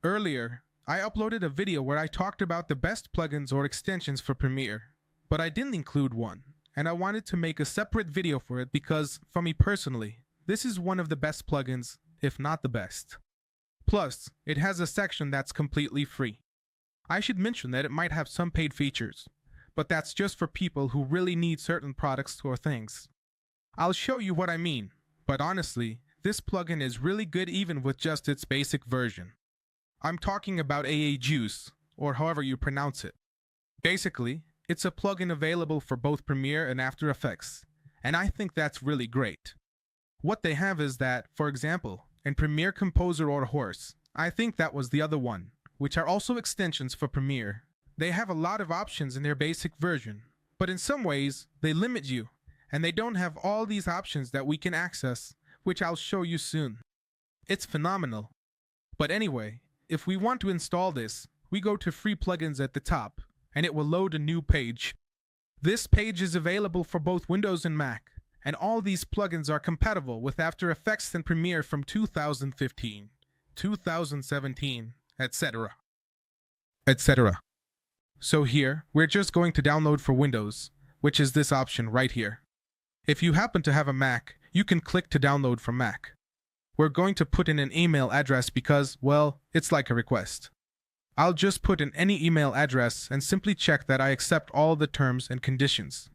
Earlier, I uploaded a video where I talked about the best plugins or extensions for Premiere, but I didn't include one, and I wanted to make a separate video for it because, for me personally, this is one of the best plugins, if not the best. Plus, it has a section that's completely free. I should mention that it might have some paid features, but that's just for people who really need certain products or things. I'll show you what I mean, but honestly, this plugin is really good even with just its basic version. I'm talking about AA Juice, or however you pronounce it. Basically, it's a plugin available for both Premiere and After Effects, and I think that's really great. What they have is that, for example, in Premiere Composer or Horse, I think that was the other one, which are also extensions for Premiere. They have a lot of options in their basic version, but in some ways, they limit you, and they don't have all these options that we can access, which I'll show you soon. It's phenomenal. But anyway, if we want to install this, we go to Free Plugins at the top, and it will load a new page. This page is available for both Windows and Mac, and all these plugins are compatible with After Effects and Premiere from 2015, 2017, etc. etc. So here, we're just going to download for Windows, which is this option right here. If you happen to have a Mac, you can click to download from Mac. We're going to put in an email address because, well, it's like a request. I'll just put in any email address and simply check that I accept all the terms and conditions.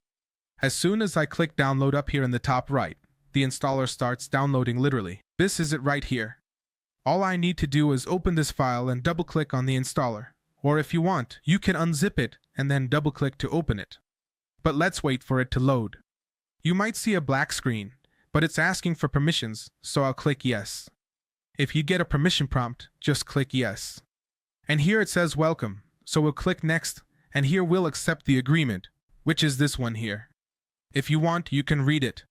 As soon as I click download up here in the top right, the installer starts downloading literally. This is it right here. All I need to do is open this file and double-click on the installer. Or if you want, you can unzip it and then double-click to open it. But let's wait for it to load. You might see a black screen, but it's asking for permissions, so I'll click yes. If you get a permission prompt, just click yes. And here it says welcome, so we'll click next, and here we'll accept the agreement, which is this one here. If you want, you can read it.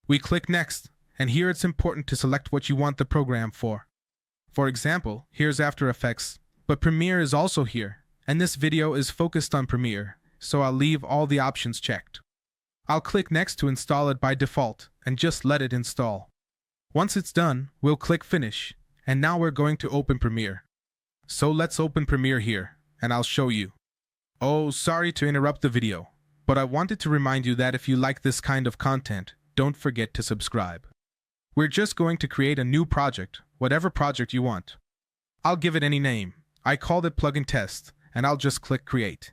We click next, and here it's important to select what you want the program for. For example, here's After Effects, but Premiere is also here, and this video is focused on Premiere, so I'll leave all the options checked. I'll click next to install it by default, and just let it install. Once it's done, we'll click Finish, and now we're going to open Premiere. So let's open Premiere here, and I'll show you. Oh, sorry to interrupt the video, but I wanted to remind you that if you like this kind of content, don't forget to subscribe. We're just going to create a new project, whatever project you want. I'll give it any name. I called it Plugin Test, and I'll just click Create.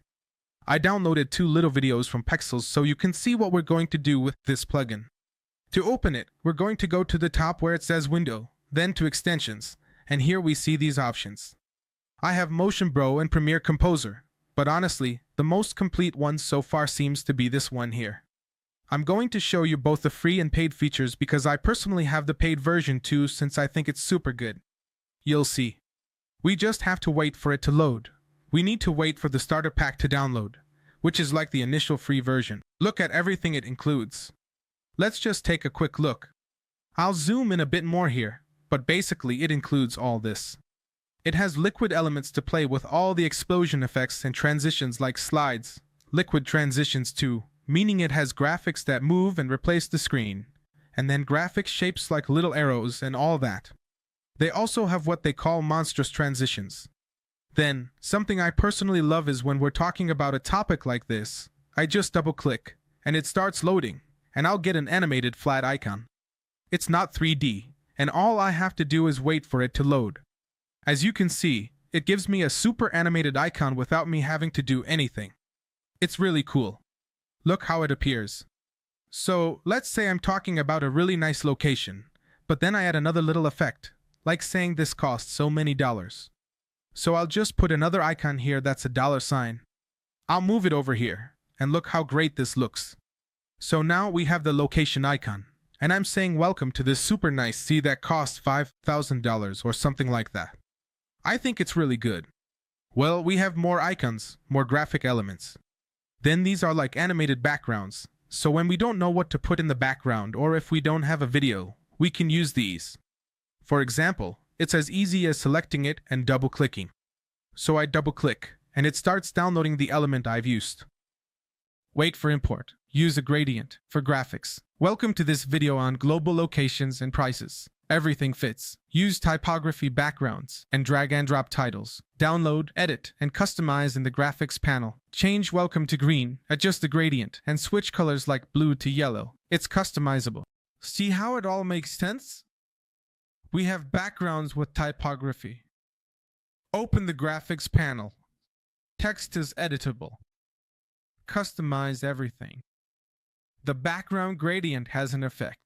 I downloaded 2 little videos from Pexels so you can see what we're going to do with this plugin. To open it, we're going to go to the top where it says Window, then to Extensions, and here we see these options. I have Motion Pro and Premiere Composer, but honestly, the most complete one so far seems to be this one here. I'm going to show you both the free and paid features because I personally have the paid version too since I think it's super good. You'll see. We just have to wait for it to load. We need to wait for the starter pack to download, which is like the initial free version. Look at everything it includes. Let's just take a quick look. I'll zoom in a bit more here, but basically it includes all this. It has liquid elements to play with all the explosion effects and transitions like slides, liquid transitions too, meaning it has graphics that move and replace the screen, and then graphic shapes like little arrows and all that. They also have what they call monstrous transitions. Then, something I personally love is when we're talking about a topic like this, I just double-click, and it starts loading, and I'll get an animated flat icon. It's not 3D, and all I have to do is wait for it to load. As you can see, it gives me a super animated icon without me having to do anything. It's really cool. Look how it appears. So, let's say I'm talking about a really nice location, but then I add another little effect, like saying this costs so many dollars. So I'll just put another icon here that's a dollar sign. I'll move it over here, and look how great this looks. So now we have the location icon, and I'm saying welcome to this super nice sea that costs $5,000 or something like that. I think it's really good. Well, we have more icons, more graphic elements. Then these are like animated backgrounds, so when we don't know what to put in the background or if we don't have a video, we can use these. For example, it's as easy as selecting it and double-clicking. So I double-click, and it starts downloading the element I've used. Wait for import. Use a gradient for graphics. Welcome to this video on global locations and prices. Everything fits. Use typography backgrounds and drag and drop titles. Download, edit, and customize in the graphics panel. Change welcome to green, adjust the gradient, and switch colors like blue to yellow. It's customizable. See how it all makes sense? We have backgrounds with typography. Open the graphics panel. Text is editable. Customize everything. The background gradient has an effect.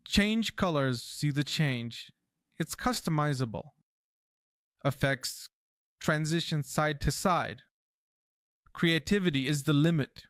Change colors, see the change. It's customizable. Effects, transition side to side. Creativity is the limit.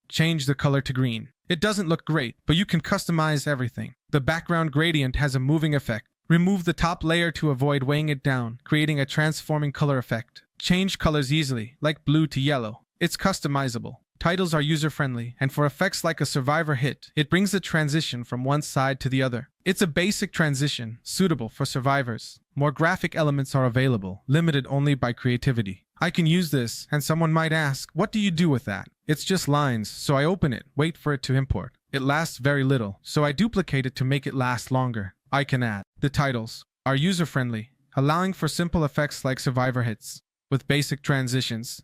Change the color to green. It doesn't look great, but you can customize everything. The background gradient has a moving effect. Remove the top layer to avoid weighing it down, creating a transforming color effect. Change colors easily, like blue to yellow. It's customizable. Titles are user-friendly, and for effects like a survivor hit, it brings the transition from one side to the other. It's a basic transition, suitable for survivors. More graphic elements are available, limited only by creativity. I can use this, and someone might ask, what do you do with that? It's just lines, so I open it, wait for it to import. It lasts very little, so I duplicate it to make it last longer. I can add. The titles are user-friendly, allowing for simple effects like survivor hits, with basic transitions.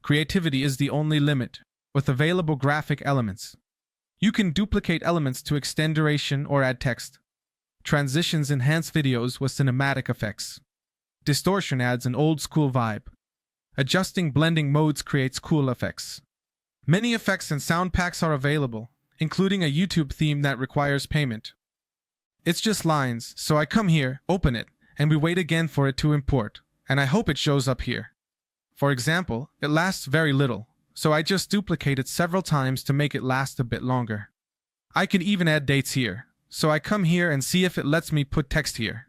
Creativity is the only limit, with available graphic elements. You can duplicate elements to extend duration or add text. Transitions enhance videos with cinematic effects. Distortion adds an old-school vibe. Adjusting blending modes creates cool effects. Many effects and sound packs are available, including a YouTube theme that requires payment. It's just lines, so I come here, open it, and we wait again for it to import, and I hope it shows up here. For example, it lasts very little, so I just duplicate it several times to make it last a bit longer. I can even add dates here, so I come here and see if it lets me put text here.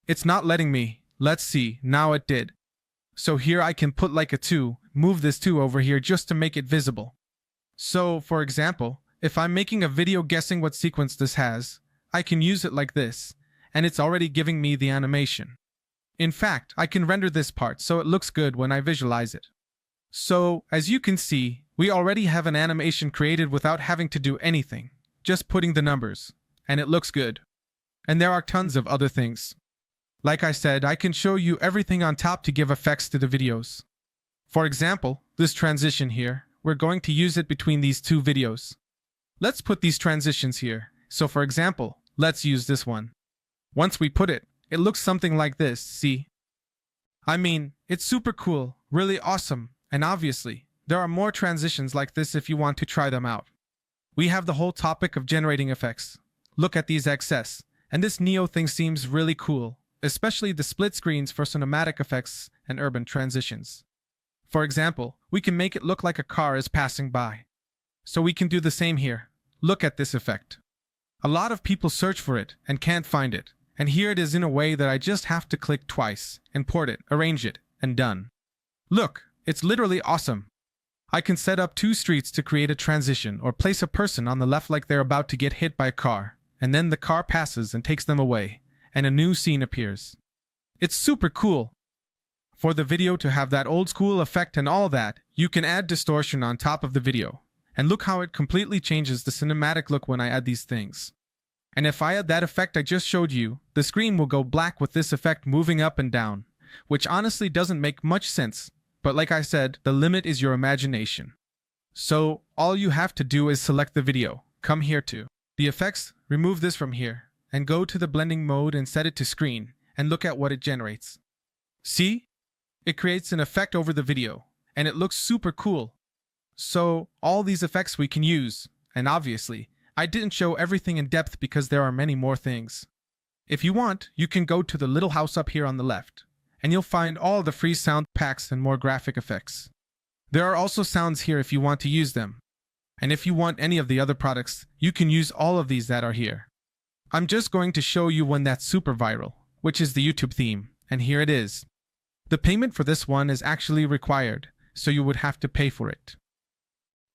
It's not letting me. Let's see, now it did. So here I can put like a 2, move this 2 over here just to make it visible. So, for example, if I'm making a video guessing what sequence this has, I can use it like this, and it's already giving me the animation. In fact, I can render this part so it looks good when I visualize it. So, as you can see, we already have an animation created without having to do anything, just putting the numbers, and it looks good. And there are tons of other things. Like I said, I can show you everything on top to give effects to the videos. For example, this transition here, we're going to use it between these two videos. Let's put these transitions here. So for example, let's use this one. Once we put it, it looks something like this, see? I mean, it's super cool, really awesome, and obviously, there are more transitions like this if you want to try them out. We have the whole topic of generating effects. Look at these XS, and this Neo thing seems really cool, especially the split screens for cinematic effects and urban transitions. For example, we can make it look like a car is passing by. So we can do the same here. Look at this effect. A lot of people search for it and can't find it, and here it is in a way that I just have to click twice, import it, arrange it, and done. Look, it's literally awesome. I can set up 2 streets to create a transition or place a person on the left like they're about to get hit by a car, and then the car passes and takes them away, and a new scene appears. It's super cool. For the video to have that old school effect and all that, you can add distortion on top of the video. And look how it completely changes the cinematic look when I add these things. And if I add that effect I just showed you, the screen will go black with this effect moving up and down, which honestly doesn't make much sense, but like I said, the limit is your imagination. So, all you have to do is select the video, come here to the effects, remove this from here, and go to the blending mode and set it to screen, and look at what it generates. See? It creates an effect over the video, and it looks super cool. So, all these effects we can use, and obviously, I didn't show everything in depth because there are many more things. If you want, you can go to the little house up here on the left, and you'll find all the free sound packs and more graphic effects. There are also sounds here if you want to use them. And if you want any of the other products, you can use all of these that are here. I'm just going to show you one that's super viral, which is the YouTube theme, and here it is. The payment for this one is actually required, so you would have to pay for it.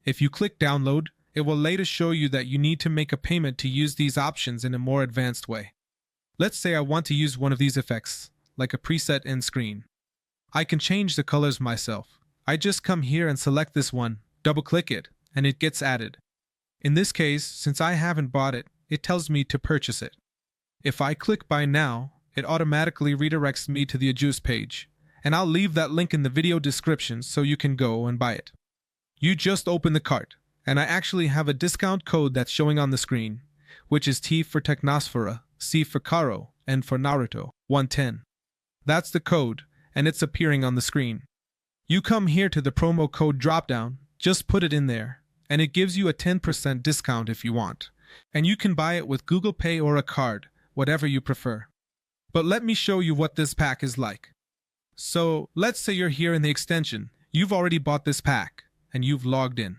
If you click download, it will later show you that you need to make a payment to use these options in a more advanced way. Let's say I want to use one of these effects, like a preset end screen. I can change the colors myself. I just come here and select this one, double click it, and it gets added. In this case, since I haven't bought it, it tells me to purchase it. If I click buy now, it automatically redirects me to the Adobe page, and I'll leave that link in the video description so you can go and buy it. You just open the cart, and I actually have a discount code that's showing on the screen, which is T for Technosphera, C for Karo, and for Naruto, 110. That's the code, and it's appearing on the screen. You come here to the promo code dropdown, just put it in there, and it gives you a 10% discount if you want. And you can buy it with Google Pay or a card, whatever you prefer. But let me show you what this pack is like. So, let's say you're here in the extension, you've already bought this pack, and you've logged in.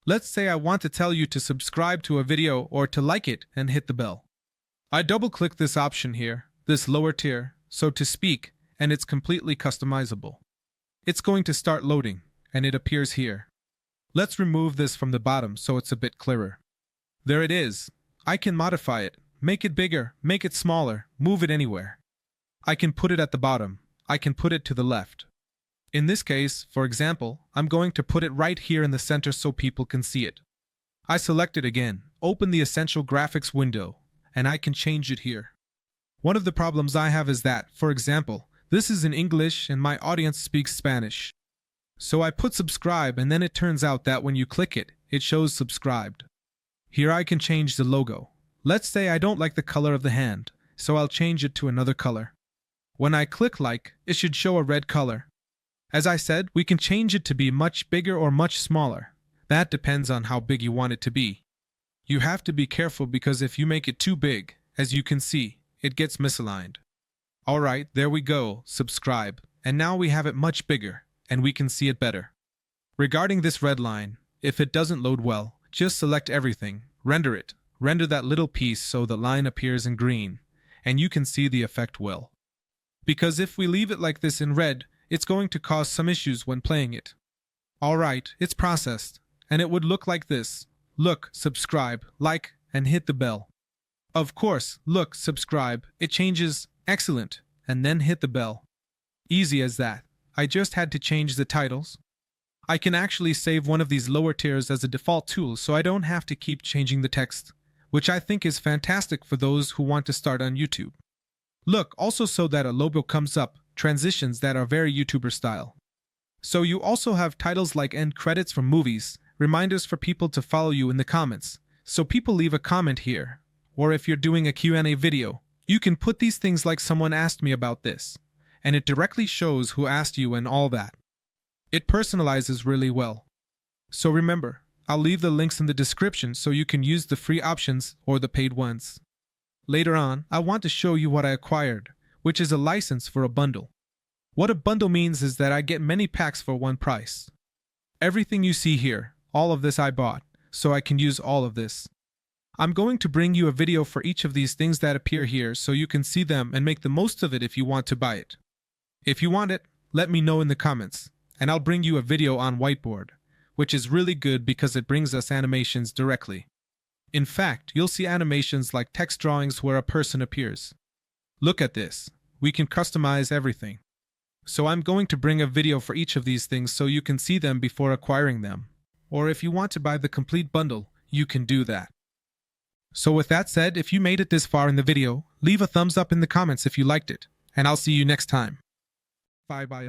Let's say I want to tell you to subscribe to a video or to like it and hit the bell. I double-click this option here, this lower tier, so to speak, and it's completely customizable. It's going to start loading, and it appears here. Let's remove this from the bottom so it's a bit clearer. There it is. I can modify it, make it bigger, make it smaller, move it anywhere. I can put it at the bottom. I can put it to the left. In this case, for example, I'm going to put it right here in the center so people can see it. I select it again, open the Essential Graphics window, and I can change it here. One of the problems I have is that, for example, this is in English and my audience speaks Spanish. So I put subscribe and then it turns out that when you click it, it shows subscribed. Here I can change the logo. Let's say I don't like the color of the hand, so I'll change it to another color. When I click like, it should show a red color. As I said, we can change it to be much bigger or much smaller. That depends on how big you want it to be. You have to be careful because if you make it too big, as you can see, it gets misaligned. Alright, there we go, subscribe, and now we have it much bigger, and we can see it better. Regarding this red line, if it doesn't load well, just select everything, render that little piece so the line appears in green, and you can see the effect well. Because if we leave it like this in red, it's going to cause some issues when playing it. Alright, it's processed, and it would look like this. Look, subscribe, like, and hit the bell. Of course, look, subscribe, it changes, excellent, and then hit the bell. Easy as that. I just had to change the titles. I can actually save one of these lower tiers as a default tool so I don't have to keep changing the text, which I think is fantastic for those who want to start on YouTube. Look, also so that a logo comes up, transitions that are very YouTuber style. So you also have titles like end credits from movies, reminders for people to follow you in the comments, so people leave a comment here. Or if you're doing a Q&A video, you can put these things like someone asked me about this, and it directly shows who asked you and all that. It personalizes really well. So remember, I'll leave the links in the description so you can use the free options or the paid ones. Later on, I want to show you what I acquired, which is a license for a bundle. What a bundle means is that I get many packs for one price. Everything you see here, all of this I bought, so I can use all of this. I'm going to bring you a video for each of these things that appear here so you can see them and make the most of it if you want to buy it. If you want it, let me know in the comments, and I'll bring you a video on Whiteboard, which is really good because it brings us animations directly. In fact, you'll see animations like text drawings where a person appears. Look at this. We can customize everything. So I'm going to bring a video for each of these things so you can see them before acquiring them. Or if you want to buy the complete bundle, you can do that. So with that said, if you made it this far in the video, leave a thumbs up in the comments if you liked it, and I'll see you next time. Bye bye.